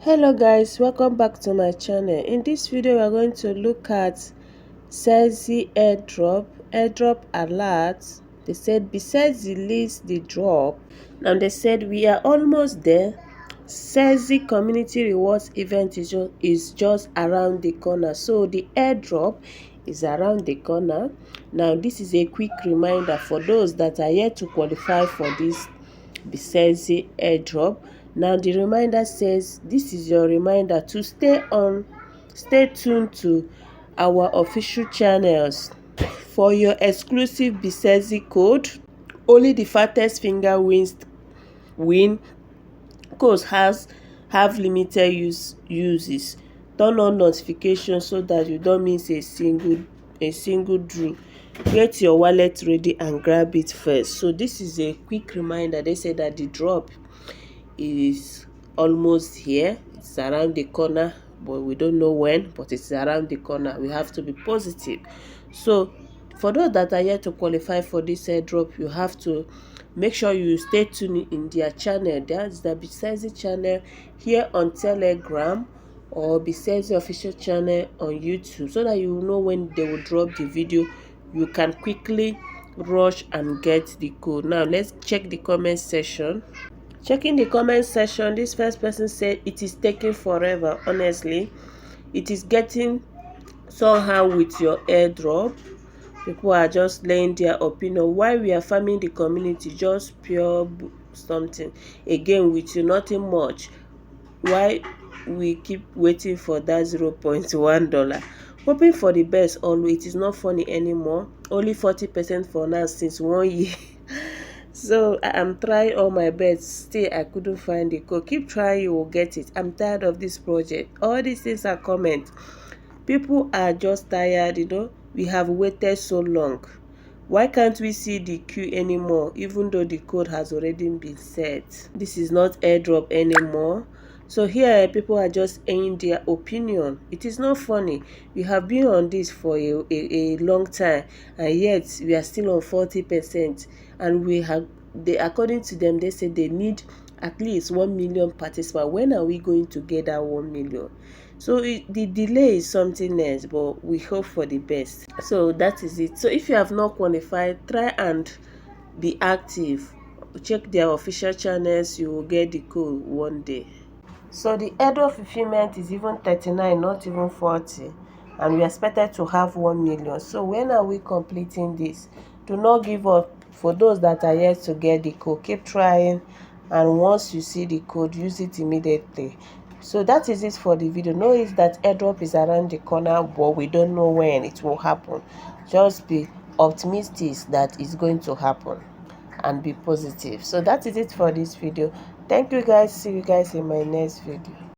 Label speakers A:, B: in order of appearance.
A: Hello guys, welcome back to my channel. In this video we are going to look at CEXY airdrop alert. They said besides the list the drop, and they said we are almost there. CEXY community rewards event is just around the corner, so the airdrop is around the corner. Now this is a quick reminder for those that are yet to qualify for this Becexy airdrop. Now the reminder says this is your reminder to stay tuned to our official channels for your exclusive CEXY code. Only the fattest finger win. Codes have limited uses. Turn on notifications so that you don't miss a single draw. Get your wallet ready and grab it first. So this is a quick reminder. They say that the drop is almost here. It's around the corner, but we don't know when, but it's around the corner. We have to be positive. So for those that are yet to qualify for this airdrop, you have to make sure you stay tuned in their channel. That's the Becexy channel here on Telegram, or Becexy official channel on YouTube, so that you will know when they will drop the video. You can quickly rush and get the code. Now let's check the comment section. Checking the comment section, this first person said it is taking forever. Honestly, it is getting somehow with your airdrop. People are just laying their opinion. Why we are farming the community, just pure something. Again, with you, nothing much. Why we keep waiting for that $0.1? Hoping for the best always. It is not funny anymore. Only 40% for now since 1 year. So I am trying all my best. Still, I couldn't find the code. Keep trying, you will get it. I'm tired of this project. All these things are comment. People are just tired, We have waited so long. Why can't we see the queue anymore, even though the code has already been set? This is not airdrop anymore. So here people are just saying their opinion. It is not funny. We have been on this for a long time, and yet we are still on 40%. And according to them, they say they need at least 1 million participants. When are we going to get that 1 million? So the delay is something else, but we hope for the best. So that is it. So if you have not qualified, try and be active. Check their official channels. You will get the code one day. So the airdrop fulfillment is even 39, not even 40, and we expected to have 1 million. So when are we completing this? Do not give up. For those that are yet to get the code, keep trying, and once you see the code, use it immediately. So that is it for the video. Know is that airdrop is around the corner, but we don't know when it will happen. Just be optimistic that it's going to happen and be positive. So that is it for this video. Thank you guys. See you guys in my next video.